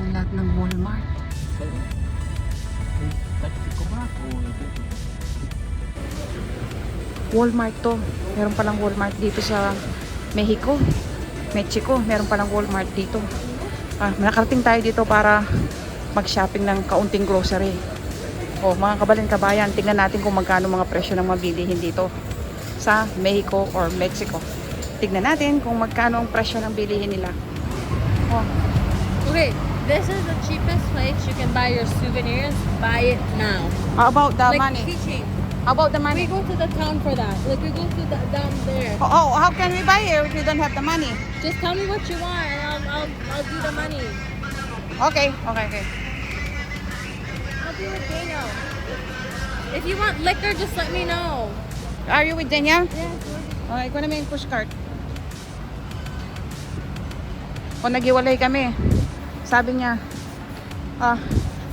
ang lahat ng Walmart. Walmart to. Meron palang Walmart dito sa Mexico. Meron palang Walmart dito. Nakarating tayo dito para mag-shopping ng kaunting grocery. O mga kabayan, tingnan natin kung magkano mga presyo ng mabilihin dito sa Mexico or Mexico. Tingnan natin kung magkano ang presyo ng bilihin nila. Oh. Okay, this is the cheapest place you can buy your souvenirs. Buy it now. How about the Like money? keychain. How about the We money? go to the town for that. Like we go to the down there. Oh, how can we buy here if we don't have the money? Just tell me what you want, and I'll do the money. Okay. I'll be with Daniel. If you want liquor, just let me know. Are you with Daniel? Yes. Okay, ko namin yung pushcart. O naghiwalay kami. Sabi niya,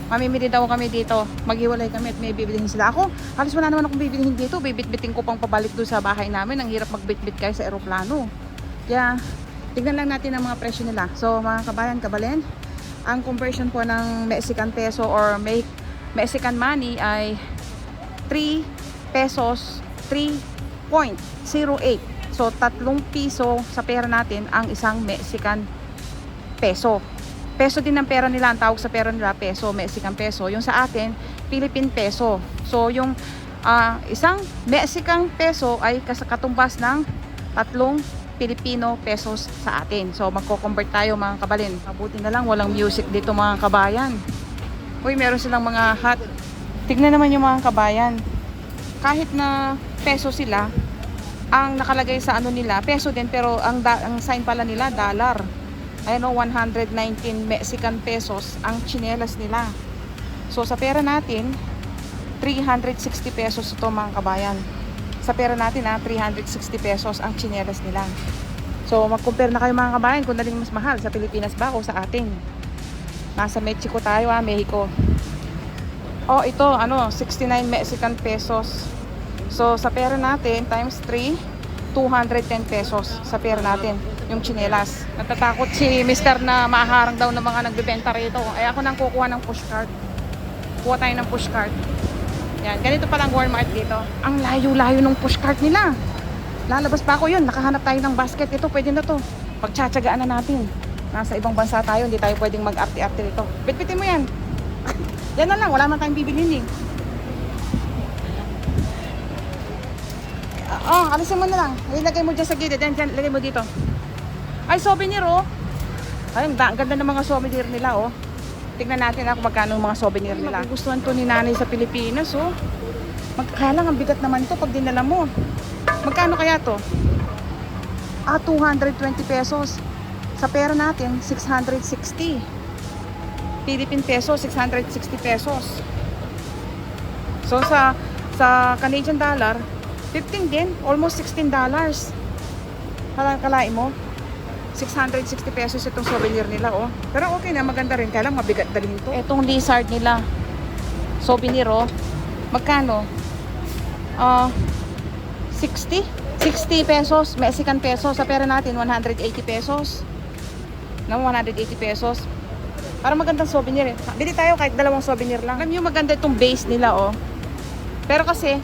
mamimili daw kami dito. Maghiwalay kami at may bibilihin sila. Ako, halos wala naman akong bibilihin dito. Bibit-bitin ko pang pabalik doon sa bahay namin. Ang hirap magbit-bit kayo sa eroplano. Kaya, tignan lang natin ang mga presyo nila. So, mga kabalen, ang conversion po ng Mexican peso or Mexican money ay 3 pesos 3.08. So, 3 piso sa pera natin ang isang Mexican peso. Peso din ang pera nila. Ang tawag sa pera nila, peso, Mexican peso. Yung sa atin, Philippine peso. So, yung isang Mexican peso ay katumbas ng 3 Filipino pesos sa atin. So, magko-convert tayo mga kabalin. Mabuti na lang, walang music dito mga kabayan. Uy, meron silang mga hot. Tignan naman yung mga kabayan. Kahit na peso sila, ang nakalagay sa ano nila, peso din, pero ang sign pala nila, dollar. Ayan o, 119 Mexican pesos ang tsinelas nila. So, sa pera natin, 360 pesos ito mga kabayan. Sa pera natin 360 pesos ang tsinelas nila. So, mag-compare na kayo mga kabayan kung naling mas mahal sa Pilipinas ba o sa atin. Nasa Mexico tayo Mexico. Oh, ito, 69 Mexican pesos. So, sa pera natin, times 3, 210 pesos sa pera natin, yung tsinelas. Natatakot si Mr. na maharang daw ng mga nagbebenta rito. Ay, ako nang kukuha ng pushcart. Kuha tayo ng pushcart. Yan, ganito palang Walmart dito. Ang layo-layo ng pushcart nila. Lalabas pa ako yun, nakahanap tayo ng basket. Ito, pwede na to. Pagtsatsagaan na natin. Nasa ibang bansa tayo, hindi tayo pwedeng mag-arte-arte dito. Bitbitin mo yan. Yan na lang, wala man tayong bibilhin alisin mo na lang. Ilagay mo dyan sa gilid. Yan, ilagay mo dito. Ay, souvenir Ay, ang ganda ng mga souvenir nila Tignan natin kung magkano yung mga souvenir nila. Gustuhan to ni nanay sa Pilipinas Magkalang ang bigat naman to pag dinala mo. Magkano kaya to? 220 pesos. Sa pera natin, 660. Philippine peso, 660 pesos. So sa Canadian dollar, 15 din, almost $16. Kalain mo, 660 pesos itong souvenir nila Pero okay na, maganda rin, kaya lang mabigat dalhin to. Etong lizard nila, souvenir magkano? 60 pesos, Mexican peso. Sa pera natin, 180 pesos. 180 pesos. Para magandang souvenir Bili tayo kahit dalawang souvenir lang. Alam nyo, maganda itong base nila Pero kasi,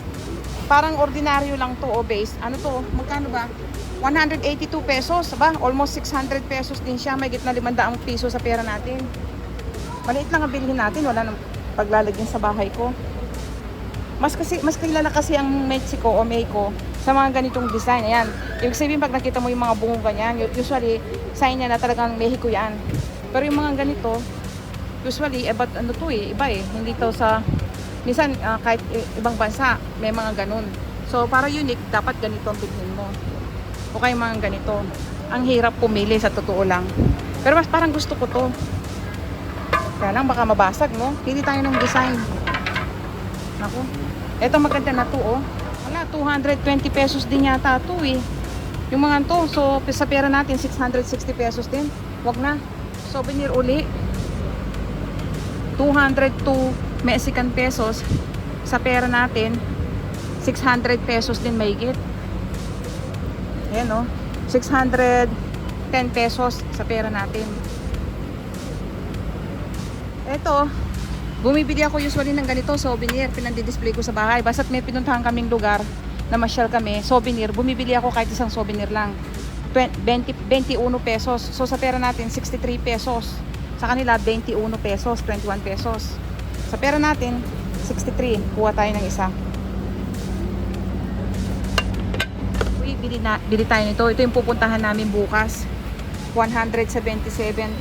parang ordinaryo lang to base. Ano to? Magkano ba? 182 pesos. Ba? Almost 600 pesos din siya. May gitna 500 piso sa pera natin. Maliit lang ang bilhin natin. Wala nang paglalagyan sa bahay ko. Mas kilala kasi ang Mexico o Mexico sa mga ganitong design. Ayan. Ibig sabihin, pag nakita mo yung mga bungo ganyan, usually, sign niya na talagang Mexico yan. Pero yung mga ganito, usually, iba Hindi to sa, minsan, kahit ibang bansa, may mga ganun. So, para unique, dapat ganito ang bilhin mo. O kaya mga ganito. Ang hirap pumili sa totoo lang. Pero mas parang gusto ko to. Kaya lang, baka mabasag, no? Pili tayo ng design. Naku. Eto maganda na to, Wala, 220 pesos din yata to, Yung mga to, so sa pera natin, 660 pesos din. Wag na. Souvenir uli. 202 Mexican pesos. Sa pera natin, 600 pesos din mahigit. Ayan, 610 pesos sa pera natin. Eto, bumibili ako usually ng ganito, souvenir, pinandi-display ko sa bahay. Basta't may pinuntahan kaming lugar na masyal kami, souvenir, bumibili ako kahit isang souvenir lang. 21 pesos. So sa pera natin, 63 pesos. Sa kanila, 21 pesos, 21 pesos. Sa pera natin, 63. Kuha tayo ng isa. Uy, bili tayo nito. Ito yung pupuntahan namin bukas. 177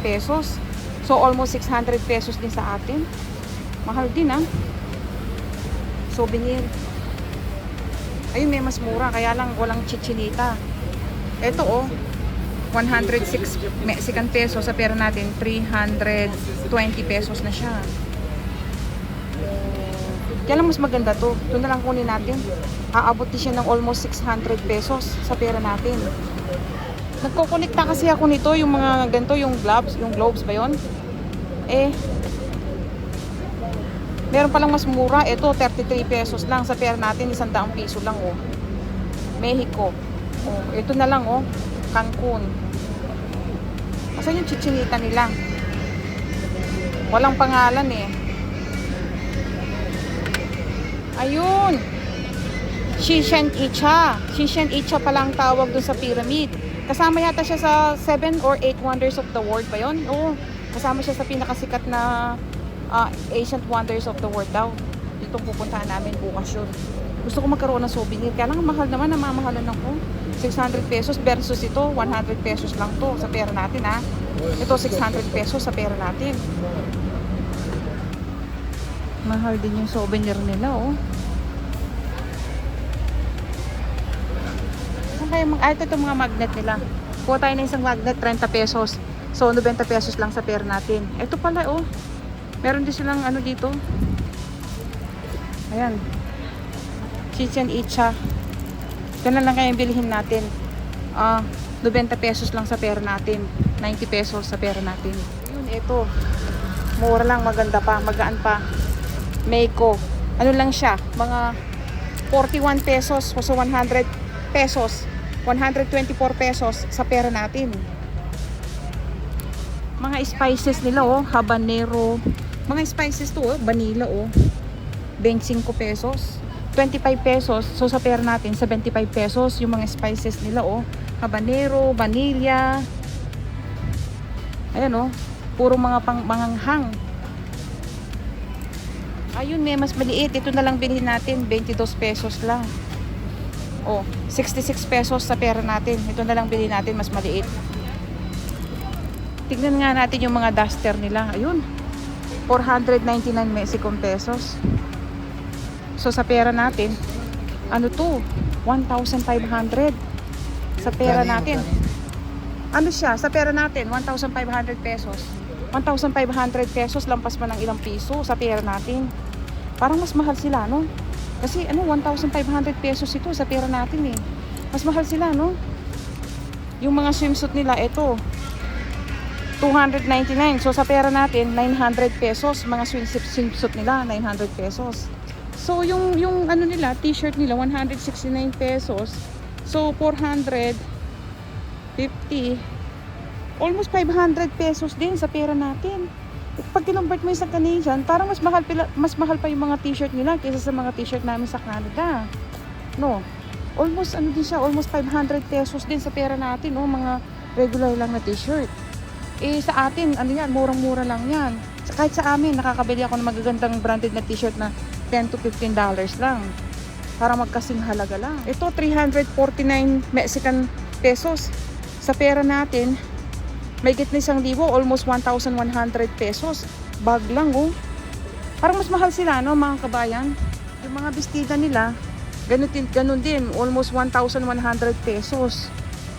pesos. So almost 600 pesos din sa atin. Mahal din ah. Souvenir. Ayun, may mas mura. Kaya lang walang chichinita. Ito oh. 106 Mexican pesos. Sa pera natin, 320 pesos na siya. Kaya lang mas maganda to. Ito na lang kunin natin. Aabot din siya ng almost 600 pesos sa pera natin. Nagkokolekta kasi ako nito, yung mga ganito, yung globes ba yon? Meron palang mas mura. Ito, 33 pesos lang. Sa pera natin, 100 piso lang oh. Mexico. Oh, ito na lang oh. Cancun. Asan yung chichinita nila? Walang pangalan eh. Ayun. Chichen Itza. Chichen Itza pala ang tawag dun sa pyramid. Kasama yata siya sa 7 or 8 wonders of the world ba yun? Oo. Kasama siya sa pinakasikat na ancient wonders of the world daw. Dito pupuntahan namin bukas yun. Gusto ko magkaroon ng souvenir. Kaya lang mahal naman, namamahalan ako. 600 pesos versus ito, 100 pesos lang to sa pera natin ha. Ito 600 pesos sa pera natin. Mahal din yung souvenir nila oh. Saan kaya ito mga magnet nila. Kuha tayo ng isang magnet, 30 pesos. So 90 pesos lang sa pera natin. Ito pala oh. Meron din silang ano dito. Ayan. Chichen Itza. Ito na lang kayang bilhin natin. 90 pesos lang sa pera natin. 90 pesos sa pera natin. Yun, ito. Mura lang, maganda pa, magaan pa. Mexico. Ano lang siya? Mga 41 pesos. So 100 pesos. 124 pesos sa pera natin. Mga spices nila oh. Habanero. Mga spices to oh. Vanilla oh. 25 pesos. 25 pesos. So sa pera natin, 75 pesos yung mga spices nila oh. Habanero, vanilla. Ayan oh. Puro mga manganghang. Ayun, may mas maliit. Ito na lang bilhin natin. 22 pesos lang. Oh, 66 pesos sa pera natin. Ito na lang bilhin natin. Mas maliit. Tignan nga natin yung mga duster nila. Ayun. 499 Mexican pesos. So sa pera natin, ano to? 1,500 sa pera natin. Ano siya? Sa pera natin, 1,500 pesos. 1,500 pesos, lampas pa ng ilang piso sa pera natin. Parang mas mahal sila, no? Kasi ano, 1,500 pesos ito sa pera natin eh. Mas mahal sila, no? Yung mga swimsuit nila, ito 299. So sa pera natin, 900 pesos. Mga swimsuit nila, 900 pesos. So yung ano nila, t-shirt nila, 169 pesos. So 450. Almost 500 pesos din sa pera natin. Pag kinonvert mo yung sa Canadian, parang mas mahal pa yung mga t-shirt nila kaysa sa mga t-shirt namin sa Canada. No. Almost ano din siya, almost 500 pesos din sa pera natin, no, mga regular lang na t-shirt. Eh sa atin, ano yan, murang-mura lang yan. Kahit sa amin, nakakabili ako ng magagandang branded na t-shirt na $10 to $15 lang. Para magkasing halaga lang. Ito 349 Mexican pesos sa pera natin. May git na 1,000, almost 1,100 pesos. Bag lang, oh. Parang mas mahal sila, no, mga kabayan. Yung mga bestida nila, ganun din, almost 1,100 pesos.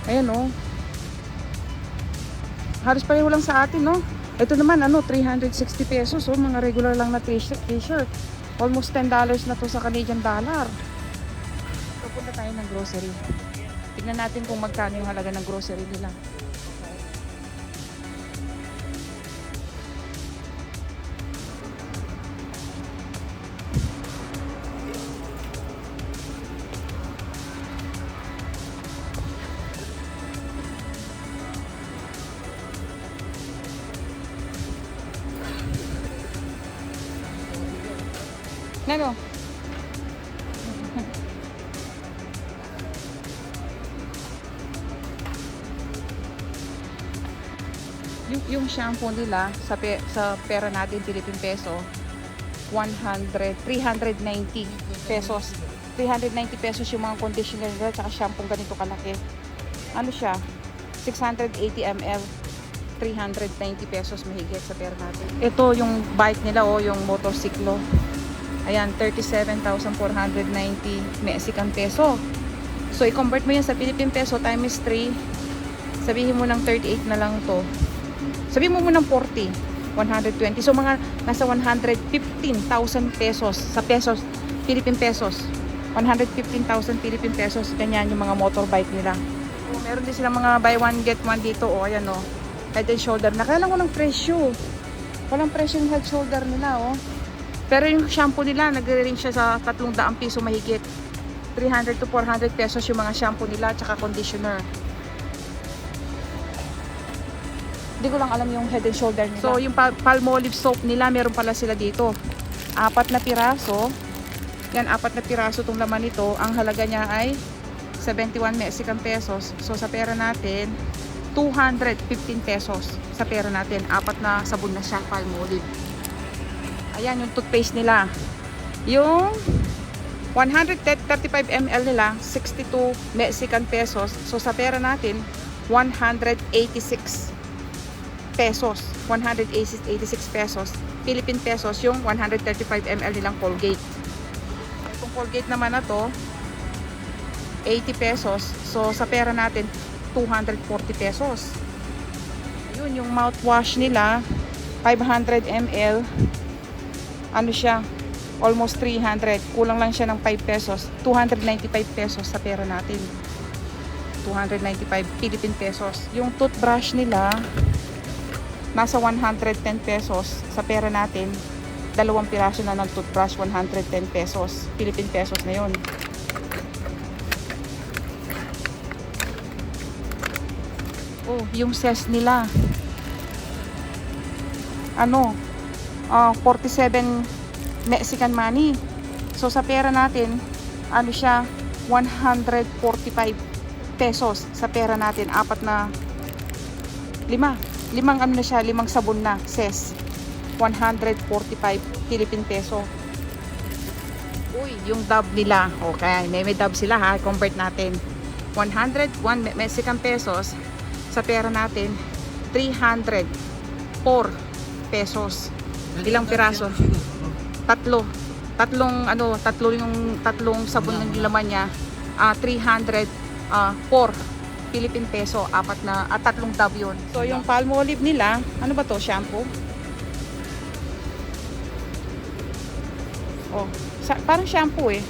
Ayan, oh. Halos pareho lang sa atin, no. Ito naman, ano, 360 pesos, oh, mga regular lang na t-shirt. Almost $10 na to sa Canadian dollar. Pupunta tayo ng grocery. Tignan natin kung magkano yung halaga ng grocery nila. Nano? yung shampoo nila sa pera natin Philippine peso 390 pesos. 390 pesos yung mga conditioner nila tsaka shampoo ganito kalaki. Ano siya? 680 ml. 390 pesos mahigit sa pera natin. Ito yung bike nila yung motorsiklo. Ayan, 37,490 Mexican peso. So, i-convert mo yan sa Philippine peso times 3. Sabihin mo ng 38 na lang to. Sabihin mo ng 40. 120. So, mga nasa 115,000 pesos sa pesos, Philippine pesos. 115,000 Philippine pesos. Ganyan yung mga motorbike nila. So, meron din silang mga buy one get one dito. Ayan Head and shoulder. Nakailan ko ng presyo. Walang presyo yung head shoulder nila Pero yung shampoo nila, nagre-range siya sa 300 piso mahigit. 300 to 400 pesos yung mga shampoo nila tsaka conditioner. Hindi ko lang alam yung head and shoulder nila. So, yung Palmolive soap nila, meron pala sila dito. 4 na piraso. Yan, 4 na piraso itong laman nito. Ang halaga niya ay 71 Mexican pesos. So, sa pera natin, 215 pesos sa pera natin. 4 na sabon na siya, Palmolive. Ayan, yung toothpaste nila. Yung 135 ml nila, 62 Mexican pesos. So, sa pera natin, 186 pesos. 186 pesos. Philippine pesos yung 135 ml nilang Colgate. Itong Colgate naman na to, 80 pesos. So, sa pera natin, 240 pesos. Ayun, yung mouthwash nila, 500 ml. Ano siya? Almost 300. Kulang lang siya ng 5 pesos. 295 pesos sa pera natin. 295 Philippine pesos. Yung toothbrush nila, nasa 110 pesos sa pera natin. 2 piraso na ng toothbrush, 110 pesos. Philippine pesos na yun. Yung cess nila. 47 Mexican money. So, sa pera natin, siya, 145 pesos sa pera natin. 4 na, 5 sabon na, cess. 145 Philippine peso. Yung dub nila. Okay, may dub sila ha. Convert natin. 101 Mexican pesos. Sa pera natin, 304 pesos. Ilang piraso? Tatlo yung sabon ng laman niya. 304 Philippine peso. 3 dab yun. So, yung Palmolive nila, ano ba to? Shampoo? Parang shampoo yun.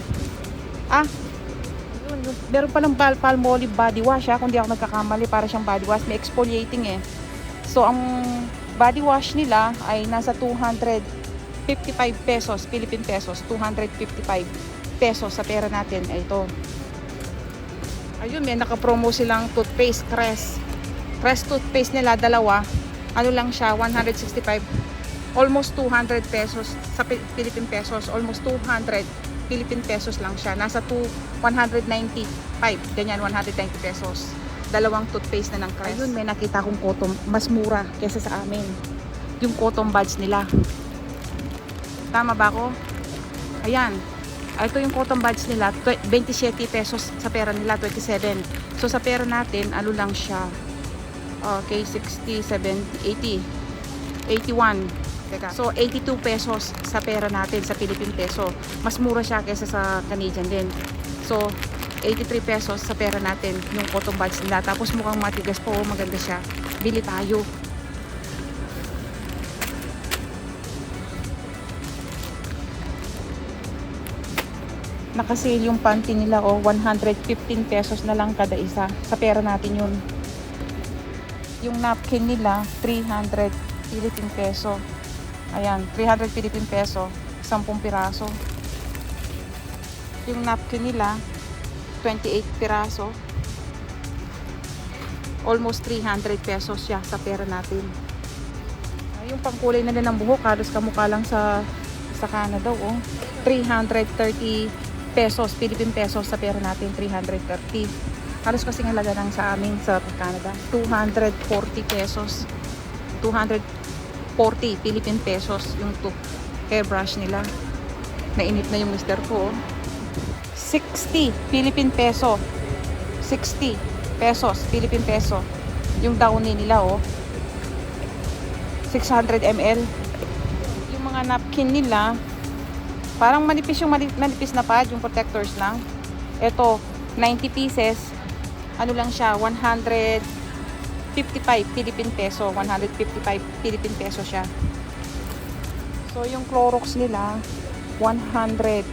Meron palang Palmolive body wash kung di ako nagkakamali, para siyang body wash, may exfoliating So, ang body wash nila ay nasa 255 pesos, Philippine pesos. 255 pesos sa pera natin ay ito. Ayun, may naka-promo silang toothpaste, Crest toothpaste nila, 2. Ano lang siya, 165. Almost 200 pesos sa Philippine pesos. Almost 200 Philippine pesos lang siya. Nasa 195. Ganyan, 190 pesos. 2 toothpaste na ng Crest. Ayun, may nakita akong cotton. Mas mura kesa sa amin. Yung cotton buds nila. Tama ba ako? Ayan. Ito yung cotton buds nila. 27 pesos sa pera nila. 27. So, sa pera natin, ano lang siya? Okay, 60, 70, 80. 81. Teka. So, 82 pesos sa pera natin sa Philippine peso. Mas mura siya kaysa sa Canadian din. So, 83 pesos sa pera natin yung cotton buds nila. Tapos mukhang matigas po. Maganda siya. Bili tayo. Nakasale yung panty nila 115 pesos na lang kada isa. Sa pera natin yun. Yung napkin nila 300 Philippine peso. Ayan, 300 Philippine peso, 10 piraso. Yung napkin nila, 28 piraso. Almost 300 pesos siya sa pera natin. Yung pangkulay na din ng buhok, halos kamukha lang sa Sa Canada, oh. 330 pesos, Philippine pesos sa pera natin, 330. Halos kasi ng halaga ng sa amin sa Canada. 240 pesos. 240 Philippine pesos yung hairbrush nila. Nainip na yung mister ko, oh. 60 Philippine peso. 60 pesos, Philippine peso. Yung downy nila, oh. 600 ml. Yung mga napkin nila, parang manipis yung manipis na pad, yung protectors lang. Ito, 90 pieces. Ano lang siya, 155 Philippine peso. 155 Philippine peso siya. So, yung Clorox nila, 145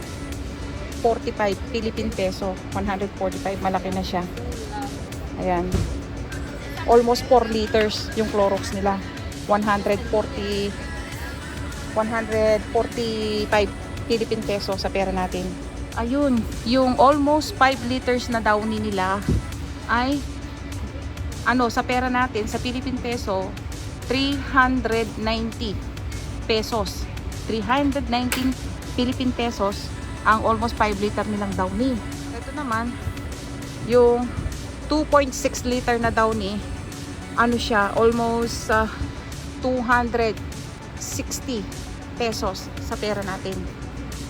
Philippine peso. 145, malaki na siya. Ayan. Almost 4 liters yung Clorox nila. 145 Philippine peso sa pera natin. Ayun, yung almost 5 liters na downy nila ay ano sa pera natin sa Philippine peso 390 pesos. 319 Philippine pesos ang almost 5 liter nilang downy. Ito naman yung 2.6 liter na downy, ano siya, almost 260 pesos sa pera natin.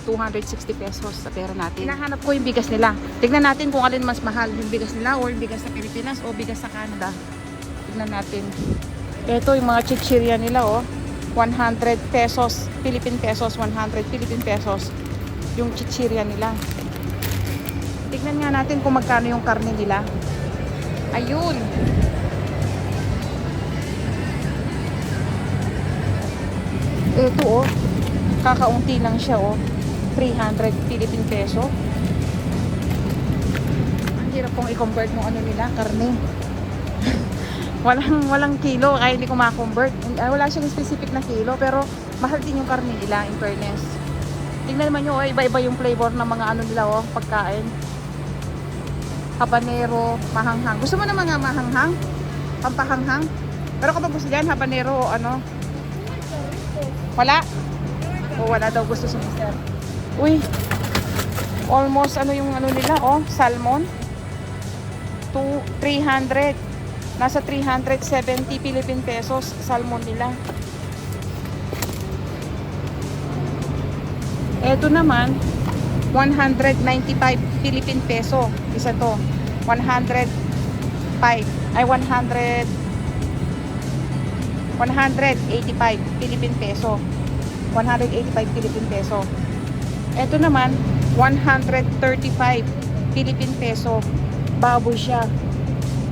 260 pesos sa pera natin. Hinahanap ko yung bigas nila. Tignan natin kung alin mas mahal, yung bigas nila or bigas sa Pilipinas o bigas sa Canada. Tignan natin. Ito yung mga chichirya nila, oh. 100 pesos, Philippine pesos, 100 Philippine pesos yung chichirya nila. Tignan nga natin kung magkano yung karne nila. Ayun. Ito, oh. Kakaunti lang siya, oh. 300 Philippine peso. Ang hirap kong i-convert mo ano nila, karne. walang kilo, kaya hindi ko ma-convert. Wala siyang specific na kilo, pero mahal din yung karne nila, in fairness. Tingnan naman nyo, oh, iba-iba yung flavor ng mga ano nila, oh, pagkain. Habanero, mahanghang. Gusto mo na mga mahanghang? Pampahanghang? Pero kapag gusto dyan, habanero o ano? Wala? O wala daw gusto sa mister. Uy, almost ano yung ano nila, oh, salmon. 300. Nasa 370 Philippine pesos salmon nila. Ito naman 195 Philippine peso. Isa to. 105. Ay 185 Philippine peso. 185 Philippine peso. Ito naman 135 Philippine peso. Baboy siya.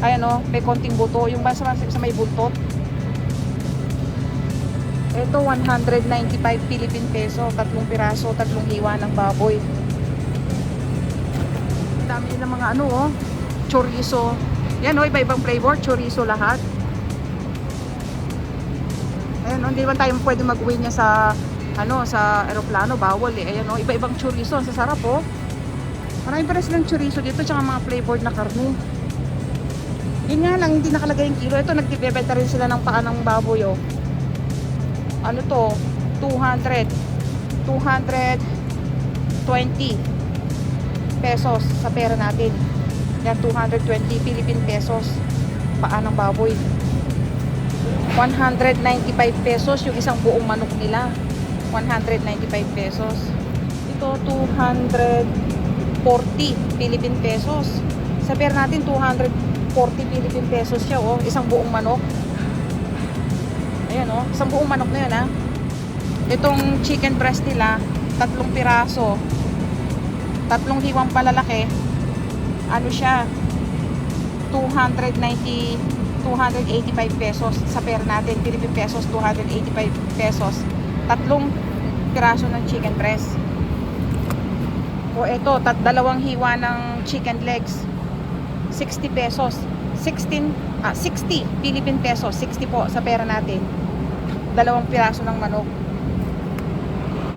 Ayan, oh, may konting buto. Yung ba sa may buntot. Ito 195 Philippine peso. 3 piraso, 3 hiwa ng baboy. Dami nila mga ano, oh, chorizo. Yan, oh, iba-ibang flavor, chorizo lahat. Ayan, oh, hindi man tayo pwede mag-uwi niya sa ano, sa eroplano, bawal eh. Ayan, oh, iba-ibang chorizo, ang sasarap, oh. Maraming pa rin silang chorizo dito, tsaka mga flavored na karne. Yun nga lang, hindi nakalagay yung kilo. Ito, nagbibenta rin sila ng paa ng baboy, oh. Ano to? 220 pesos sa pera natin. Yan, 220 Philippine pesos. Paa ng baboy. 195 pesos yung isang buong manok nila. 195 pesos. Ito, 240 Philippine pesos. Sa pera natin, 240 Philippine pesos siya, oh. Isang buong manok. Ayan, oh. Isang buong manok na yun, ha. Itong chicken breast nila, 3 piraso. 3 hiwang palalaki. Ano siya? 285 pesos sa pera natin. Philippine pesos, 285 pesos. 3 piraso ng chicken breast. O ito, 2 hiwa ng chicken legs. 60 pesos. 60 Philippine pesos. 60 po sa pera natin. 2 piraso ng manok.